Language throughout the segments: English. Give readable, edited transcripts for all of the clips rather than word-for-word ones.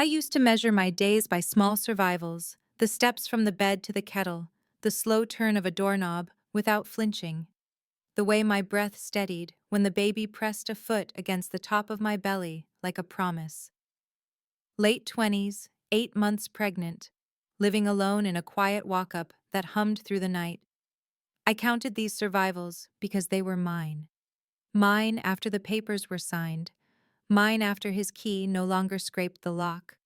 I used to measure my days by small survivals, the steps from the bed to the kettle, the slow turn of a doorknob without flinching, the way my breath steadied when the baby pressed a foot against the top of my belly like a promise. Late 20s, 8 months pregnant, living alone in a quiet walk-up that hummed through the night. I counted these survivals because they were mine. Mine after the papers were signed. Mine after his key no longer scraped the lock.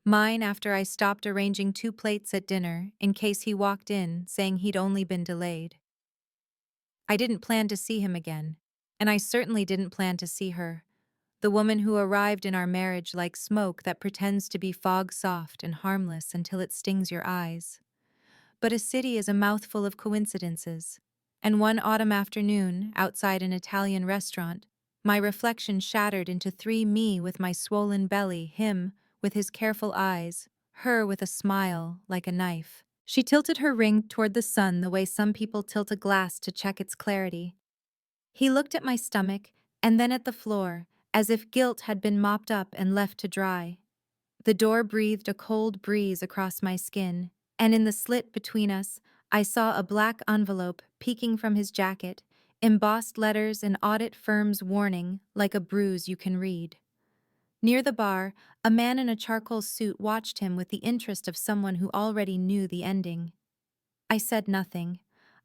Mine after I stopped arranging 2 plates at dinner in case he walked in saying he'd only been delayed. I didn't plan to see him again, and I certainly didn't plan to see her, the woman who arrived in our marriage like smoke that pretends to be fog-soft and harmless until it stings your eyes. But a city is a mouthful of coincidences, and one autumn afternoon, outside an Italian restaurant, my reflection shattered into three: me with my swollen belly, him with his careful eyes, her with a smile like a knife. She tilted her ring toward the sun the way some people tilt a glass to check its clarity. He looked at my stomach and then at the floor, as if guilt had been mopped up and left to dry. The door breathed a cold breeze across my skin, and in the slit between us, I saw a black envelope peeking from his jacket, embossed letters and audit firm's warning like a bruise you can read. Near the bar, a man in a charcoal suit watched him with the interest of someone who already knew the ending. I said nothing.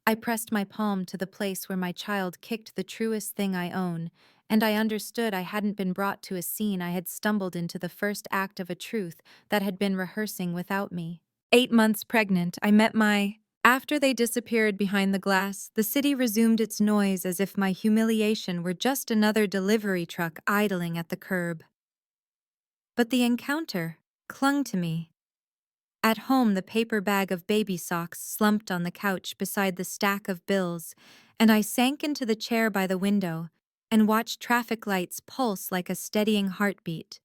I pressed my palm to the place where my child kicked the truest thing I own, and I understood I hadn't been brought to a scene. I had stumbled into the first act of a truth that had been rehearsing without me. 8 months pregnant, I met my... After they disappeared behind the glass, the city resumed its noise as if my humiliation were just another delivery truck idling at the curb. But the encounter clung to me. At home, the paper bag of baby socks slumped on the couch beside the stack of bills, and I sank into the chair by the window and watched traffic lights pulse like a steadying heartbeat.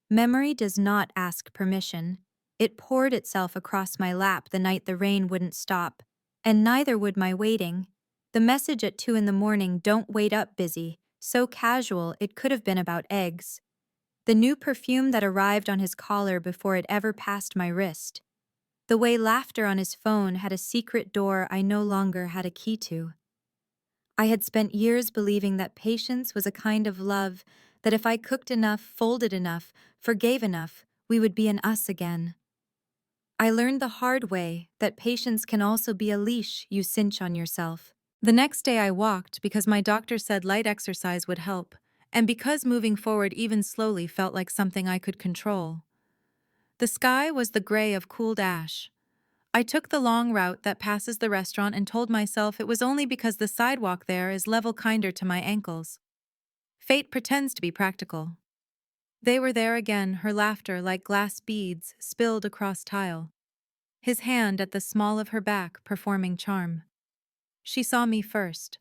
Memory does not ask permission. It poured itself across my lap the night the rain wouldn't stop, and neither would my waiting. The message at 2 a.m, "Don't wait up, busy," so casual it could have been about eggs. The new perfume that arrived on his collar before it ever passed my wrist. The way laughter on his phone had a secret door I no longer had a key to. I had spent years believing that patience was a kind of love, that if I cooked enough, folded enough, forgave enough, we would be an us again. I learned the hard way that patience can also be a leash you cinch on yourself. The next day I walked because my doctor said light exercise would help, and because moving forward even slowly felt like something I could control. The sky was the gray of cooled ash. I took the long route that passes the restaurant and told myself it was only because the sidewalk there is level kinder to my ankles. Fate pretends to be practical. They were there again, her laughter like glass beads spilled across tile. His hand at the small of her back performing charm. She saw me first.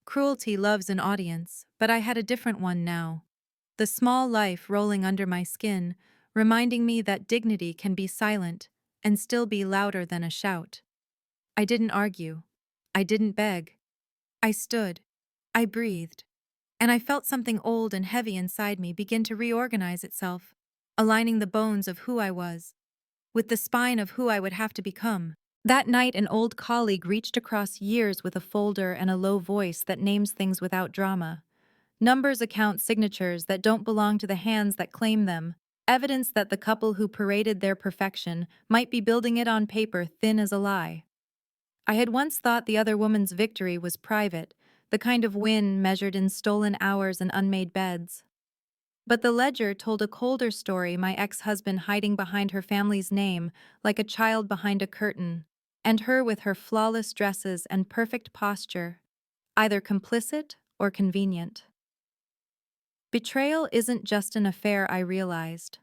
Cruelty loves an audience, but I had a different one now. The small life rolling under my skin, reminding me that dignity can be silent and still be louder than a shout. I didn't argue. I didn't beg. I stood. I breathed. And I felt something old and heavy inside me begin to reorganize itself, aligning the bones of who I was with the spine of who I would have to become. That night, an old colleague reached across years with a folder and a low voice that names things without drama. Numbers, accounts, signatures that don't belong to the hands that claim them. Evidence that the couple who paraded their perfection might be building it on paper thin as a lie. I had once thought the other woman's victory was private, the kind of win measured in stolen hours and unmade beds. But the ledger told a colder story, my ex-husband hiding behind her family's name like a child behind a curtain, and her with her flawless dresses and perfect posture, either complicit or convenient. Betrayal isn't just an affair, I realized.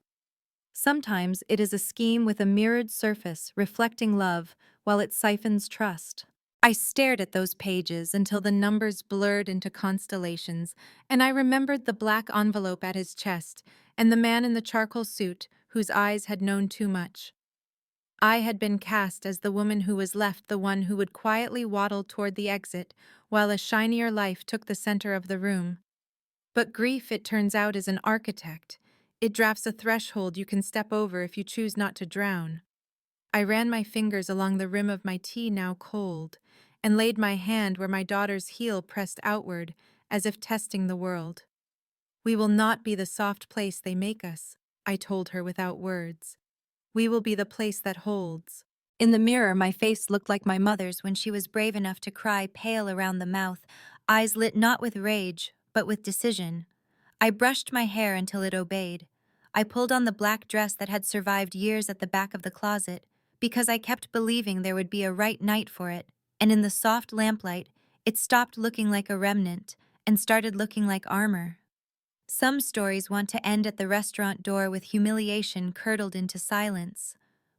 Sometimes it is a scheme with a mirrored surface reflecting love while it siphons trust. I stared at those pages until the numbers blurred into constellations, and I remembered the black envelope at his chest and the man in the charcoal suit whose eyes had known too much. I had been cast as the woman who was left, the one who would quietly waddle toward the exit while a shinier life took the center of the room. But grief, it turns out, is an architect. It drafts a threshold you can step over if you choose not to drown. I ran my fingers along the rim of my tea, now cold, and laid my hand where my daughter's heel pressed outward, as if testing the world. We will not be the soft place they make us, I told her without words. We will be the place that holds. In the mirror, my face looked like my mother's when she was brave enough to cry, pale around the mouth, eyes lit not with rage, but with decision. I brushed my hair until it obeyed. I pulled on the black dress that had survived years at the back of the closet, because I kept believing there would be a right night for it, and in the soft lamplight, it stopped looking like a remnant and started looking like armor. Some stories want to end at the restaurant door with humiliation curdled into silence.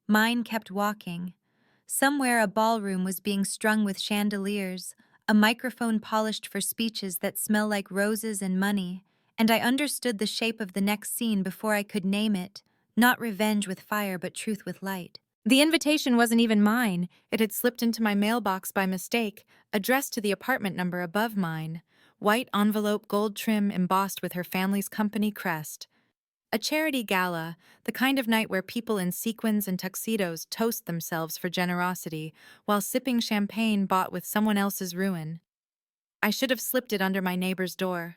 Mine kept walking. Somewhere a ballroom was being strung with chandeliers, a microphone polished for speeches that smell like roses and money, and I understood the shape of the next scene before I could name it, not revenge with fire but truth with light. The invitation wasn't even mine. It had slipped into my mailbox by mistake, addressed to the apartment number above mine. White envelope, gold trim embossed with her family's company crest. A charity gala, the kind of night where people in sequins and tuxedos toast themselves for generosity while sipping champagne bought with someone else's ruin. I should have slipped it under my neighbor's door.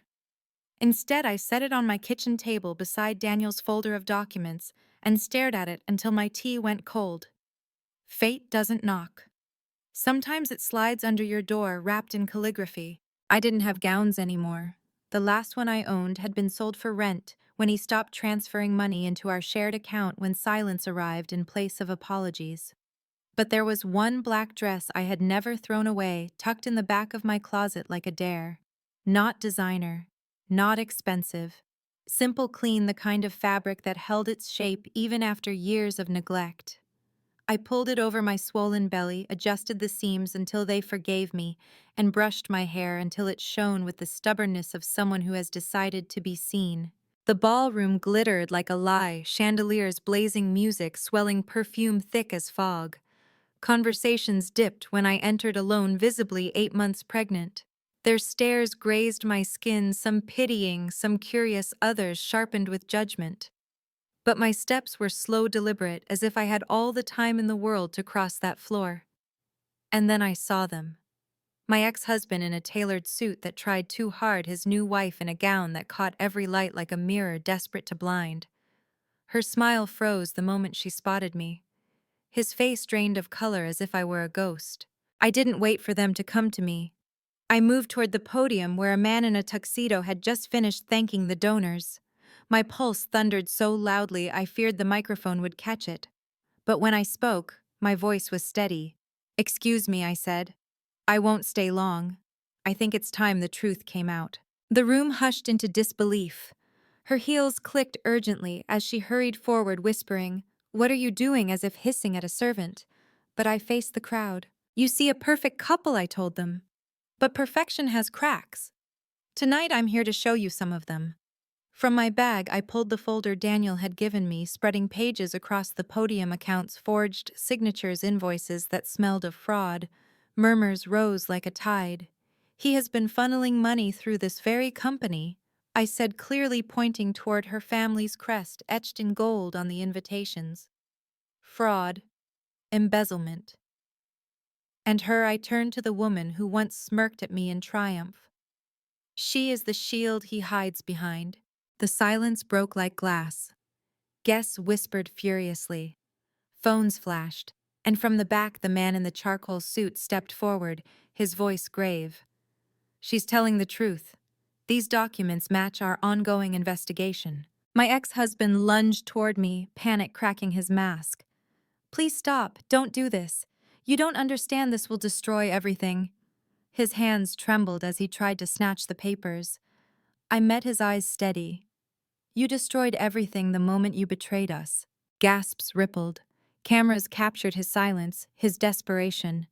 Instead, I set it on my kitchen table beside Daniel's folder of documents and stared at it until my tea went cold. Fate doesn't knock. Sometimes it slides under your door wrapped in calligraphy. I didn't have gowns anymore. The last one I owned had been sold for rent when he stopped transferring money into our shared account when silence arrived in place of apologies. But there was one black dress I had never thrown away, tucked in the back of my closet like a dare. Not designer, not expensive. Simple, clean, the kind of fabric that held its shape even after years of neglect. I pulled it over my swollen belly, adjusted the seams until they forgave me, and brushed my hair until it shone with the stubbornness of someone who has decided to be seen. The ballroom glittered like a lie, chandeliers blazing music, swelling perfume thick as fog. Conversations dipped when I entered alone, visibly 8 months pregnant. Their stares grazed my skin, some pitying, some curious, others sharpened with judgment. But my steps were slow, deliberate, as if I had all the time in the world to cross that floor. And then I saw them. My ex-husband in a tailored suit that tried too hard, his new wife in a gown that caught every light like a mirror, desperate to blind. Her smile froze the moment she spotted me. His face drained of color as if I were a ghost. I didn't wait for them to come to me. I moved toward the podium where a man in a tuxedo had just finished thanking the donors. My pulse thundered so loudly I feared the microphone would catch it. But when I spoke, my voice was steady. "Excuse me," I said. "I won't stay long. I think it's time the truth came out." The room hushed into disbelief. Her heels clicked urgently as she hurried forward, whispering, "What are you doing?" as if hissing at a servant. But I faced the crowd. "You see a perfect couple," I told them. "But perfection has cracks. Tonight I'm here to show you some of them." From my bag, I pulled the folder Daniel had given me, spreading pages across the podium, accounts forged, signatures, invoices that smelled of fraud. Murmurs rose like a tide. "He has been funneling money through this very company," I said, clearly pointing toward her family's crest etched in gold on the invitations. "Fraud. Embezzlement." And her, I turned to the woman who once smirked at me in triumph. "She is the shield he hides behind." The silence broke like glass. Guests whispered furiously. Phones flashed, and from the back the man in the charcoal suit stepped forward, his voice grave. "She's telling the truth. These documents match our ongoing investigation." My ex-husband lunged toward me, panic cracking his mask. "Please stop, don't do this. You don't understand, this will destroy everything." His hands trembled as he tried to snatch the papers. I met his eyes steady. "You destroyed everything the moment you betrayed us." Gasps rippled. Cameras captured his silence, his desperation.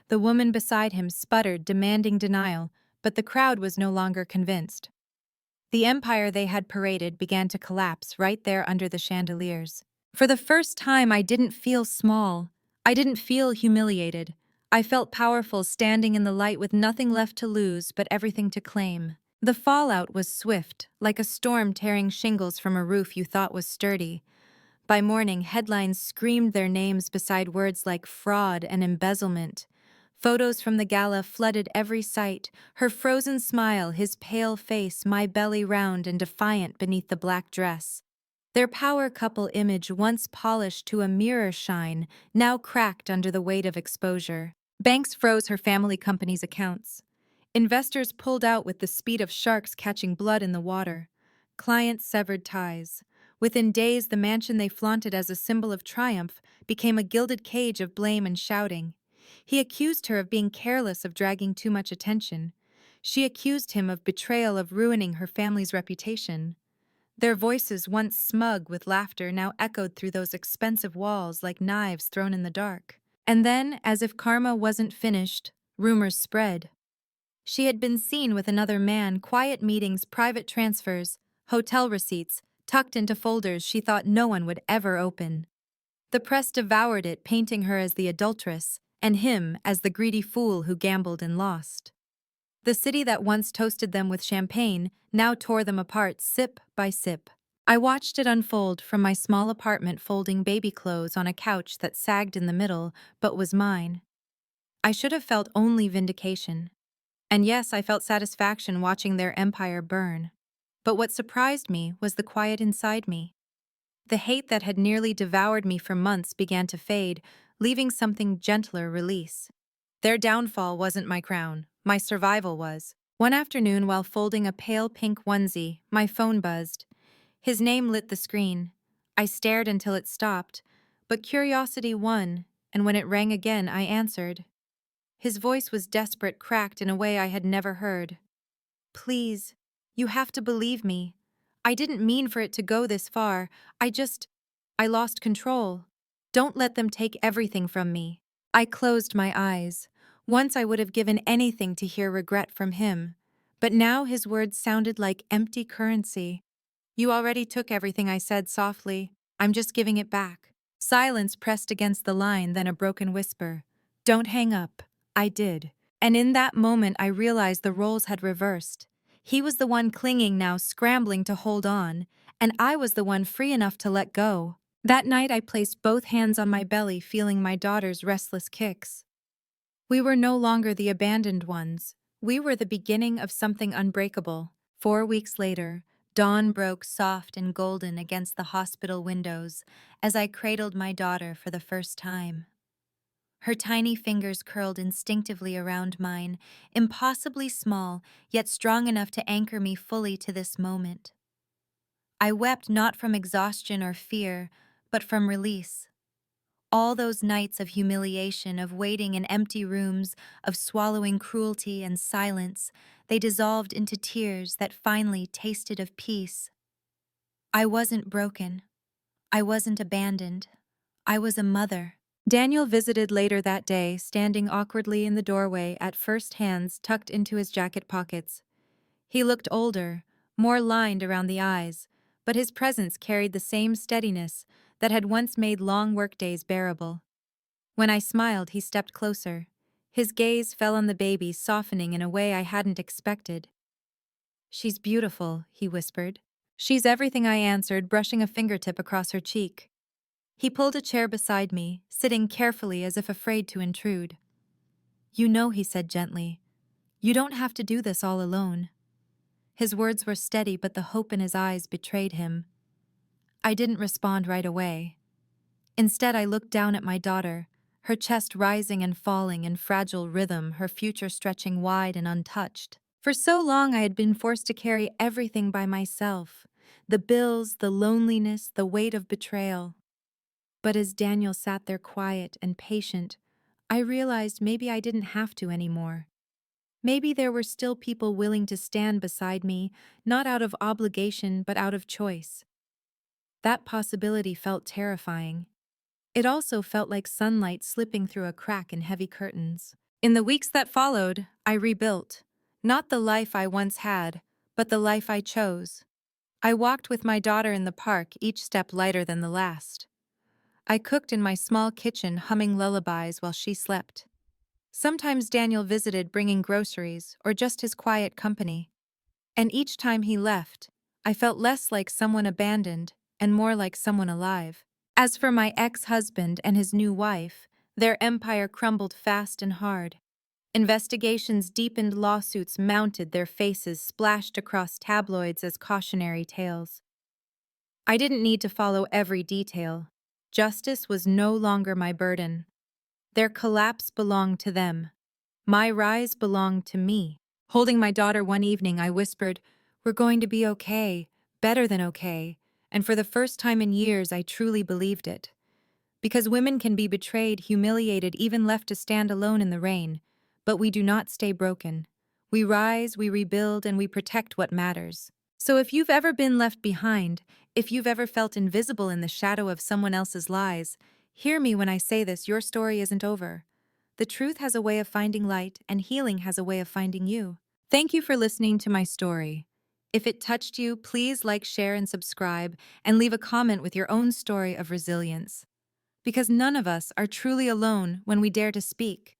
The woman beside him sputtered, demanding denial, but the crowd was no longer convinced. The empire they had paraded began to collapse right there under the chandeliers. For the first time, I didn't feel small. I didn't feel humiliated. I felt powerful, standing in the light with nothing left to lose but everything to claim. The fallout was swift, like a storm tearing shingles from a roof you thought was sturdy. By morning, headlines screamed their names beside words like fraud and embezzlement. Photos from the gala flooded every site, her frozen smile, his pale face, my belly round and defiant beneath the black dress. Their power couple image, once polished to a mirror shine, now cracked under the weight of exposure. Banks froze her family company's accounts. Investors pulled out with the speed of sharks catching blood in the water. Clients severed ties. Within days, the mansion they flaunted as a symbol of triumph became a gilded cage of blame and shouting. He accused her of being careless, of dragging too much attention. She accused him of betrayal, of ruining her family's reputation. Their voices, once smug with laughter, now echoed through those expensive walls like knives thrown in the dark. And then, as if karma wasn't finished, rumors spread. She had been seen with another man, quiet meetings, private transfers, hotel receipts, tucked into folders she thought no one would ever open. The press devoured it, painting her as the adulteress, and him as the greedy fool who gambled and lost. The city that once toasted them with champagne now tore them apart, sip by sip. I watched it unfold from my small apartment, folding baby clothes on a couch that sagged in the middle but was mine. I should have felt only vindication. And yes, I felt satisfaction watching their empire burn. But what surprised me was the quiet inside me. The hate that had nearly devoured me for months began to fade, leaving something gentler release. Their downfall wasn't my crown, my survival was. One afternoon, while folding a pale pink onesie, my phone buzzed. His name lit the screen. I stared until it stopped, but curiosity won, and when it rang again, I answered. His voice was desperate, cracked in a way I had never heard. Please, you have to believe me. I didn't mean for it to go this far. I lost control. Don't let them take everything from me. I closed my eyes. Once I would have given anything to hear regret from him. But now his words sounded like empty currency. You already took everything, I said softly. I'm just giving it back. Silence pressed against the line, then a broken whisper. Don't hang up. I did. And in that moment I realized the roles had reversed. He was the one clinging now, scrambling to hold on, and I was the one free enough to let go. That night I placed both hands on my belly, feeling my daughter's restless kicks. We were no longer the abandoned ones. We were the beginning of something unbreakable. 4 weeks later, dawn broke soft and golden against the hospital windows as I cradled my daughter for the first time. Her tiny fingers curled instinctively around mine, impossibly small, yet strong enough to anchor me fully to this moment. I wept not from exhaustion or fear, but from release. All those nights of humiliation, of waiting in empty rooms, of swallowing cruelty and silence, they dissolved into tears that finally tasted of peace. I wasn't broken. I wasn't abandoned. I was a mother. Daniel visited later that day, standing awkwardly in the doorway, at first hands tucked into his jacket pockets. He looked older, more lined around the eyes, but his presence carried the same steadiness that had once made long workdays bearable. When I smiled, he stepped closer. His gaze fell on the baby, softening in a way I hadn't expected. She's beautiful, he whispered. She's everything, I answered, brushing a fingertip across her cheek. He pulled a chair beside me, sitting carefully as if afraid to intrude. You know, he said gently, you don't have to do this all alone. His words were steady, but the hope in his eyes betrayed him. I didn't respond right away. Instead, I looked down at my daughter, her chest rising and falling in fragile rhythm, her future stretching wide and untouched. For so long, I had been forced to carry everything by myself, the bills, the loneliness, the weight of betrayal. But as Daniel sat there quiet and patient, I realized maybe I didn't have to anymore. Maybe there were still people willing to stand beside me, not out of obligation but out of choice. That possibility felt terrifying. It also felt like sunlight slipping through a crack in heavy curtains. In the weeks that followed, I rebuilt. Not the life I once had, but the life I chose. I walked with my daughter in the park, each step lighter than the last. I cooked in my small kitchen, humming lullabies while she slept. Sometimes Daniel visited, bringing groceries or just his quiet company. And each time he left, I felt less like someone abandoned and more like someone alive. As for my ex-husband and his new wife, their empire crumbled fast and hard. Investigations deepened, lawsuits mounted, their faces splashed across tabloids as cautionary tales. I didn't need to follow every detail. Justice was no longer my burden. Their collapse belonged to them. My rise belonged to me. Holding my daughter one evening, I whispered, "We're going to be okay, better than okay." And for the first time in years, I truly believed it. Because women can be betrayed, humiliated, even left to stand alone in the rain. But we do not stay broken. We rise, we rebuild, and we protect what matters. So if you've ever been left behind, if you've ever felt invisible in the shadow of someone else's lies, hear me when I say this: your story isn't over. The truth has a way of finding light, and healing has a way of finding you. Thank you for listening to my story. If it touched you, please like, share, and subscribe, and leave a comment with your own story of resilience. Because none of us are truly alone when we dare to speak.